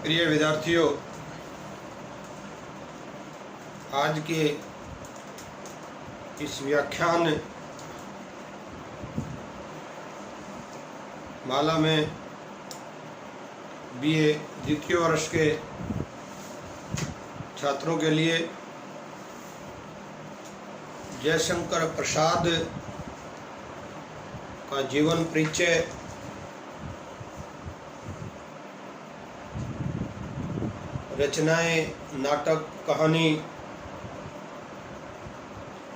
प्रिय विद्यार्थियों, आज के इस व्याख्यान माला में बीए द्वितीय वर्ष के छात्रों के लिए जयशंकर प्रसाद का जीवन परिचय, रचनाएं, नाटक, कहानी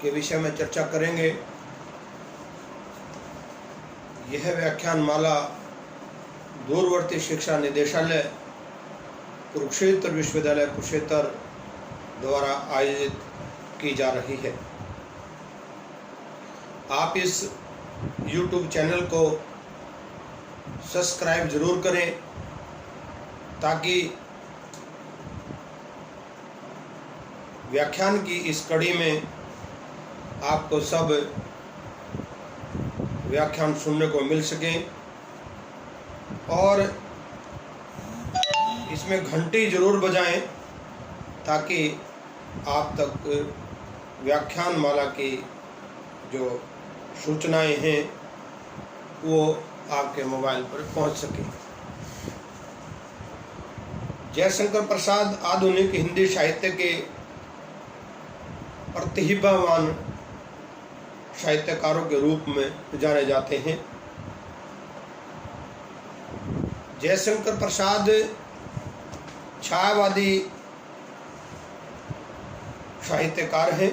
के विषय में चर्चा करेंगे। यह व्याख्यान माला दूरवर्ती शिक्षा निदेशालय कुरुक्षेत्र विश्वविद्यालय कुरुक्षेत्र द्वारा आयोजित की जा रही है। आप इस YouTube चैनल को सब्सक्राइब जरूर करें ताकि व्याख्यान की इस कड़ी में आपको सब व्याख्यान सुनने को मिल सके और इसमें घंटी जरूर बजाएं ताकि आप तक व्याख्यान माला की जो सूचनाएं हैं वो आपके मोबाइल पर पहुंच सके। जयशंकर प्रसाद आधुनिक हिंदी साहित्य के प्रतिभावान साहित्यकारों के रूप में जाने जाते हैं। जयशंकर प्रसाद छायावादी साहित्यकार हैं।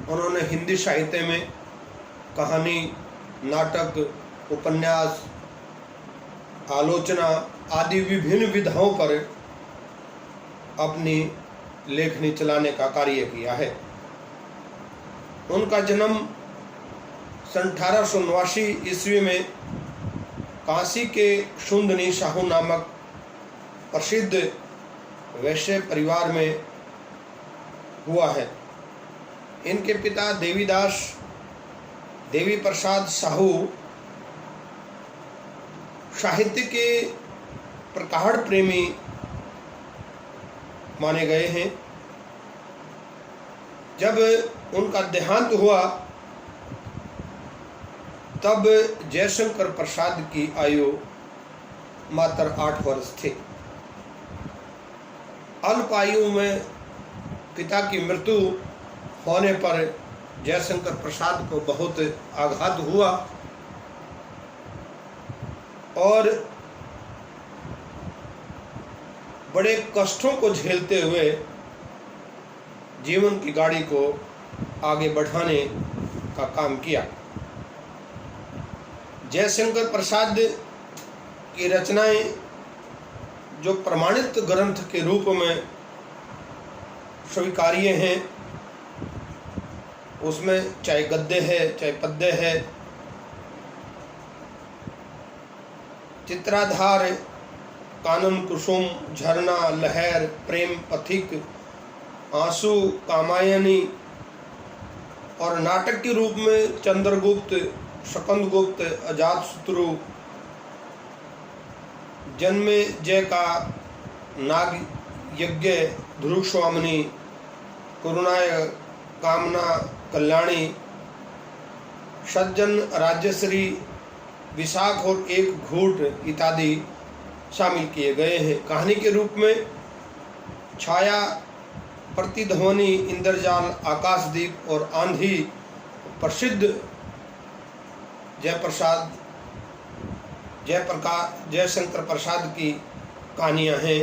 उन्होंने हिंदी साहित्य में कहानी, नाटक, उपन्यास, आलोचना आदि विभिन्न विधाओं पर अपनी लेखनी चलाने का कार्य किया है। उनका जन्म 1889 ईस्वी में काशी के शुंदनी शाहू नामक प्रसिद्ध वैश्य परिवार में हुआ है। इनके पिता देवी प्रसाद साहू साहित्य के प्रगाढ़ प्रेमी माने गए हैं। जब उनका देहांत हुआ तब जयशंकर प्रसाद की आयु मात्र 8 वर्ष थी। अल्प आयु में पिता की मृत्यु होने पर जयशंकर प्रसाद को बहुत आघात हुआ और बड़े कष्टों को झेलते हुए जीवन की गाड़ी को आगे बढ़ाने का काम किया। जयशंकर प्रसाद की रचनाएं जो प्रमाणित ग्रंथ के रूप में स्वीकार्य हैं, उसमें चाहे गद्य है, चाहे पद्य है, चित्राधार, कानन कुसुम, झरना, लहर, प्रेम पथिक, आंसू, कामायनी और नाटक के रूप में चंद्रगुप्त, शकंदगुप्त, अजातशत्रु, जन्मे जय का नाग यज्ञ, ध्रुवस्वामिनी, करुणाय, कामना, कल्याणी, सज्जन, राज्यश्री, विशाख और एक घूट इत्यादि शामिल किए गए हैं। कहानी के रूप में छाया, प्रतिध्वनि, इंद्रजाल, आकाशदीप और आंधी प्रसिद्ध जयशंकर प्रसाद की कहानियां हैं।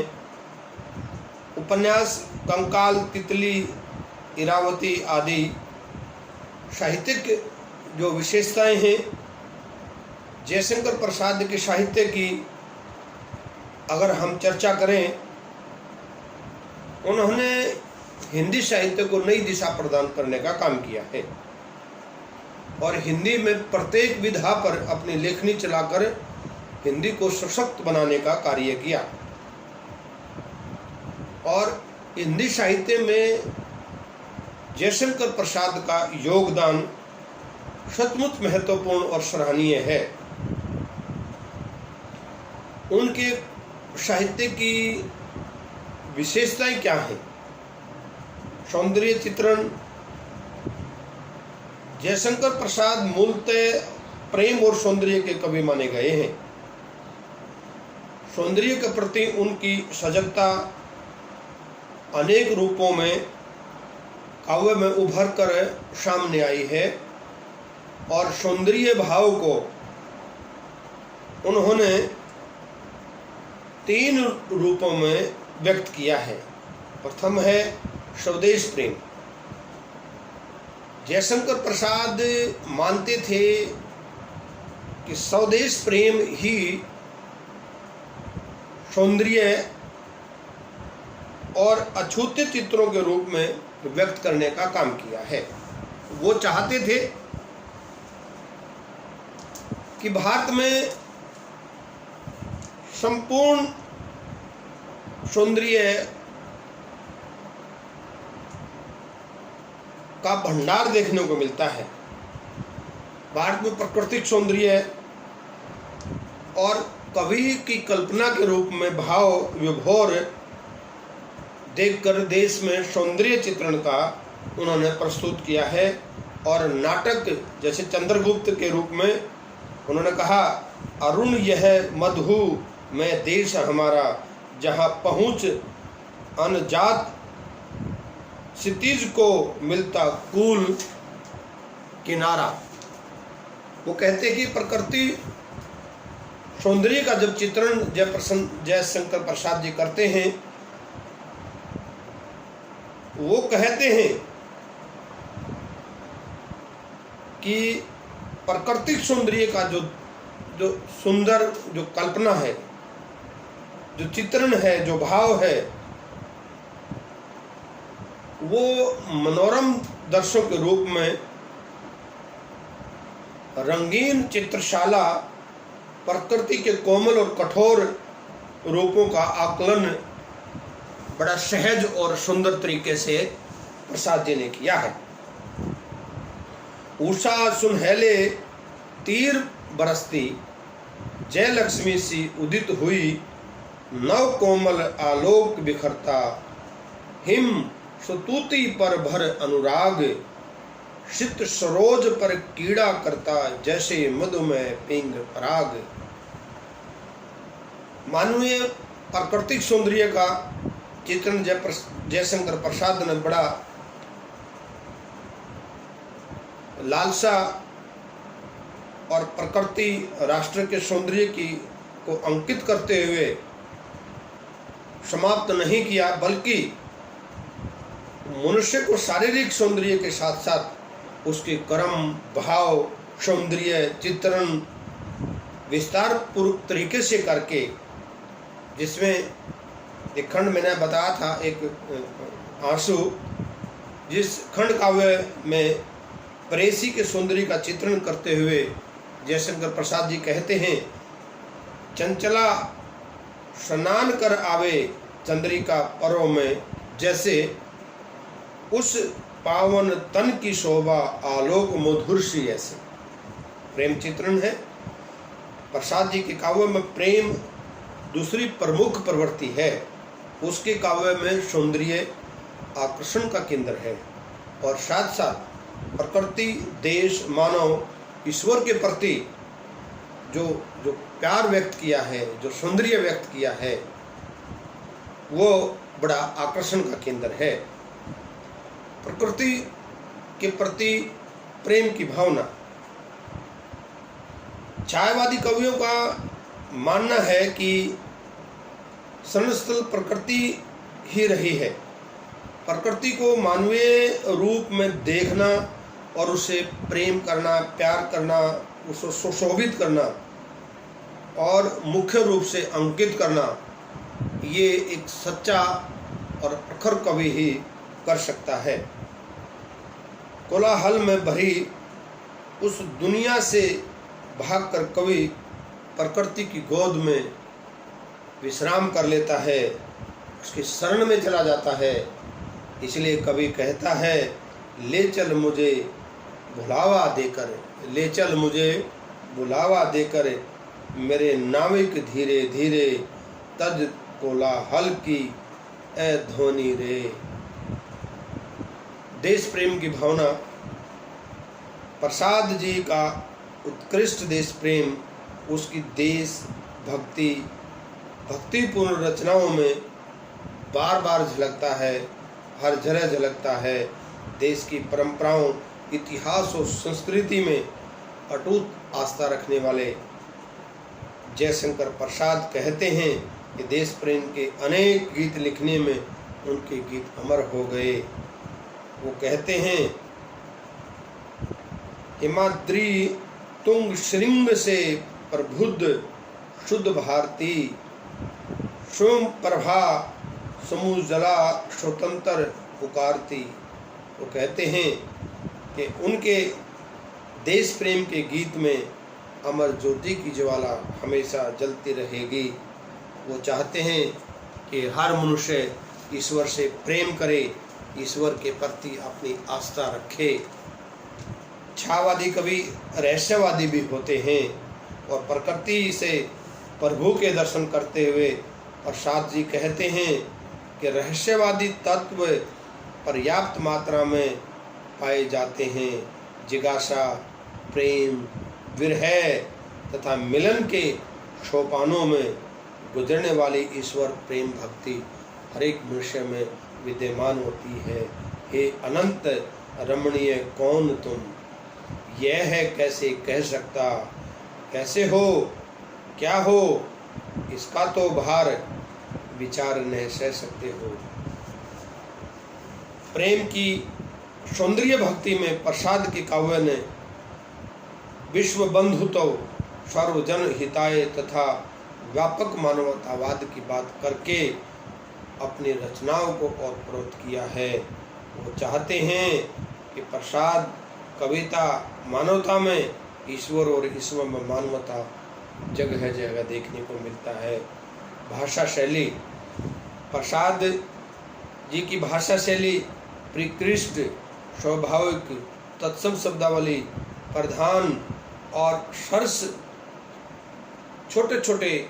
उपन्यास, कंकाल, तितली, इरावती आदि साहित्यिक जो विशेषताएं हैं, जयशंकर प्रसाद के साहित्य की अगर हम चर्चा करें, उन्होंने हिंदी साहित्य को नई दिशा प्रदान करने का काम किया है और हिंदी में प्रत्येक विधा पर अपनी लेखनी चलाकर हिंदी को सशक्त बनाने का कार्य किया और हिंदी साहित्य में जयशंकर प्रसाद का योगदान सचमुच महत्वपूर्ण और सराहनीय है। उनके साहित्य की विशेषताएं क्या हैं? सौंदर्य चित्रण। जयशंकर प्रसाद मूलतः प्रेम और सौंदर्य के कवि माने गए हैं। सौंदर्य के प्रति उनकी सजगता अनेक रूपों में काव्य में उभर कर सामने आई है और सौंदर्य भाव को उन्होंने 3 रूपों में व्यक्त किया है। प्रथम है स्वदेश प्रेम। जयशंकर प्रसाद मानते थे कि स्वदेश प्रेम ही सौंदर्य और अछूते चित्रों के रूप में व्यक्त करने का काम किया है। वो चाहते थे कि भारत में संपूर्ण सौंदर्य का भंडार देखने को मिलता है। भारत में प्राकृतिक सौंदर्य और कवि की कल्पना के रूप में भाव विभोर देखकर देश में सौंदर्य चित्रण का उन्होंने प्रस्तुत किया है। और नाटक जैसे चंद्रगुप्त के रूप में उन्होंने कहा, अरुण यह मधु में देश हमारा, जहाँ पहुँच अनजात क्षितिज को मिलता कूल किनारा। वो कहते कि प्रकृति सौंदर्य का जब चित्रण जयशंकर प्रसाद जी करते हैं, वो कहते हैं कि प्राकृतिक सौंदर्य का जो सुंदर जो कल्पना है, जो चित्रण है, जो भाव है, वो मनोरम दर्शों के रूप में रंगीन चित्रशाला प्रकृति के कोमल और कठोर रूपों का आकलन बड़ा सहज और सुंदर तरीके से प्रसाद जी ने किया है। उषा सुनहले तीर बरसती, जय लक्ष्मी सी उदित हुई, नव कोमल आलोक बिखरता, हिम सुतूती पर भर अनुराग, शीत सरोज पर कीड़ा करता, जैसे मधुमेह पिंग पराग। मानवीय प्राकृतिक सौंदर्य का चित्रण जयशंकर प्रसाद ने बड़ा लालसा और प्रकृति राष्ट्र के सौंदर्य की को अंकित करते हुए समाप्त नहीं किया, बल्कि मनुष्य को शारीरिक सौंदर्य के साथ साथ उसके कर्म, भाव, सौंदर्य चित्रण विस्तार पूर्वक तरीके से करके, जिसमें एक खंड मैंने बताया था, एक आंसू, जिस खंड काव्य में प्रेसी के सौंदर्य का चित्रण करते हुए जयशंकर प्रसाद जी कहते हैं, चंचला स्नान कर आवे चंद्रिका पर्व में, जैसे उस पावन तन की शोभा आलोक मधुर सी ऐसे। प्रेम चित्रण है। प्रसाद जी के काव्य में प्रेम दूसरी प्रमुख प्रवृत्ति है। उसके काव्य में सौंदर्य आकर्षण का केंद्र है और साथ साथ प्रकृति, देश, मानव, ईश्वर के प्रति जो प्यार व्यक्त किया है, जो सौंदर्य व्यक्त किया है, वो बड़ा आकर्षण का केंद्र है। प्रकृति के प्रति प्रेम की भावना। छायावादी कवियों का मानना है कि शरणस्थल प्रकृति ही रही है। प्रकृति को मानवीय रूप में देखना और उसे प्रेम करना, प्यार करना, उसे सुशोभित करना और मुख्य रूप से अंकित करना, ये एक सच्चा और प्रखर कवि ही कर सकता है। कोलाहल में भरी उस दुनिया से भागकर कवि प्रकृति की गोद में विश्राम कर लेता है, उसकी शरण में चला जाता है। इसलिए कवि कहता है, ले चल मुझे बुलावा देकर, ले चल मुझे बुलावा देकर, मेरे नाविक धीरे धीरे तज कोलाहल की ए ध्वनि रे। देश प्रेम की भावना, प्रसाद जी का उत्कृष्ट देश प्रेम उसकी देश भक्ति भक्तिपूर्ण रचनाओं में बार बार झलकता है, हर जगह झलकता है। देश की परंपराओं, इतिहास और संस्कृति में अटूट आस्था रखने वाले जयशंकर प्रसाद कहते हैं कि देश प्रेम के अनेक गीत लिखने में उनके गीत अमर हो गए। वो कहते हैं, हिमाद्री तुंग श्रृंग से प्रबुद्ध शुद्ध भारती, स्वयं प्रभा समुजला स्वतंत्र पुकारती। वो कहते हैं कि उनके देश प्रेम के गीत में अमर ज्योति की ज्वाला हमेशा जलती रहेगी। वो चाहते हैं कि हर मनुष्य ईश्वर से प्रेम करे, ईश्वर के प्रति अपनी आस्था रखे। छावादी कवि रहस्यवादी भी होते हैं और प्रकृति से प्रभु के दर्शन करते हुए प्रसाद जी कहते हैं कि रहस्यवादी तत्व पर्याप्त मात्रा में पाए जाते हैं। जिज्ञासा, प्रेम, विरह तथा मिलन के सोपानों में गुजरने वाली ईश्वर प्रेम भक्ति हर एक मनुष्य में विद्यमान होती है। हे अनंत रमणीय कौन तुम, यह है कैसे कह सकता, कैसे हो, क्या हो, इसका तो भार विचार नहीं सह सकते हो। प्रेम की सौंदर्य भक्ति में प्रसाद के काव्य ने विश्व बंधुत्व, सर्वजन हिताय तथा व्यापक मानवतावाद की बात करके अपनी रचनाओं को ओतप्रोत किया है। वो चाहते हैं कि प्रसाद कविता मानवता में ईश्वर और ईश्वर में मानवता जगह जगह देखने को मिलता है। भाषा शैली, प्रसाद जी की भाषा शैली परिकृष्ट, स्वाभाविक, तत्सम शब्दावली, प्रधान और सरस छोटे छोटे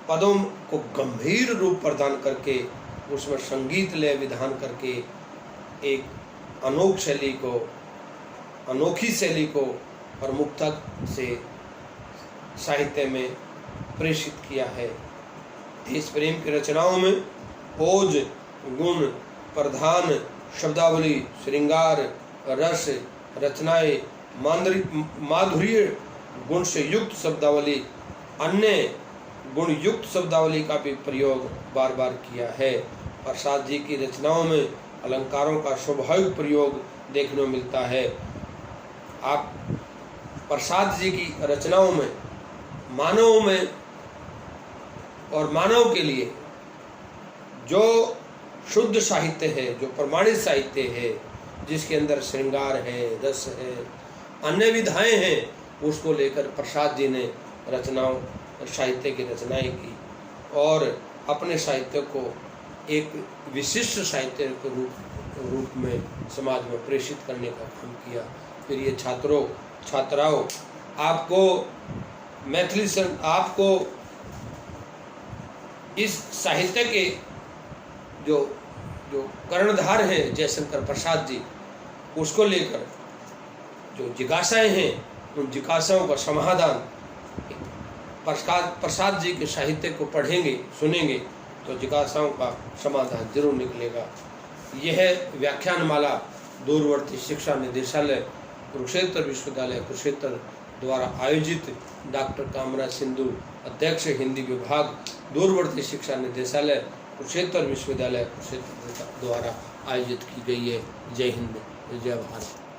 पदों को गंभीर रूप प्रदान करके उसमें संगीत लय विधान करके एक अनोखी शैली को प्रमुखता से साहित्य में प्रेषित किया है। देश प्रेम की रचनाओं में ओज, गुण, प्रधान, शब्दावली, श्रृंगार, रस, रचनाएं, माधुर्य गुण से युक्त शब्दावली, अन्य गुण युक्त शब्दावली का भी प्रयोग बार बार किया है। प्रसाद जी की रचनाओं में अलंकारों का स्वाभाविक प्रयोग देखने को मिलता है। आप प्रसाद जी की रचनाओं में मानव में और मानव के लिए जो शुद्ध साहित्य है, जो प्रमाणित साहित्य है, जिसके अंदर श्रृंगार है, रस है, अन्य विधाएं हैं, उसको लेकर प्रसाद जी ने रचनाओं साहित्य की रचनाएं की और अपने साहित्य को एक विशिष्ट साहित्य के रूप में समाज में प्रेषित करने का काम किया। फिर ये छात्राओं आपको मैथिली से आपको इस साहित्य के जो कर्णधार हैं जयशंकर प्रसाद जी, उसको लेकर जो जिज्ञासाएं हैं उन जिज्ञासाओं का समाधान प्रसाद जी के साहित्य को पढ़ेंगे, सुनेंगे तो जिज्ञासाओं का समाधान जरूर निकलेगा। यह व्याख्यानमाला दूरवर्ती शिक्षा निदेशालय कुरुक्षेत्र विश्वविद्यालय कुरुक्षेत्र द्वारा आयोजित डॉक्टर कामराज सिंधु अध्यक्ष हिंदी विभाग दूरवर्ती शिक्षा निदेशालय कुरुक्षेत्र विश्वविद्यालय कुरुक्षेत्र द्वारा आयोजित की गई है। जय हिंद, जय भारत।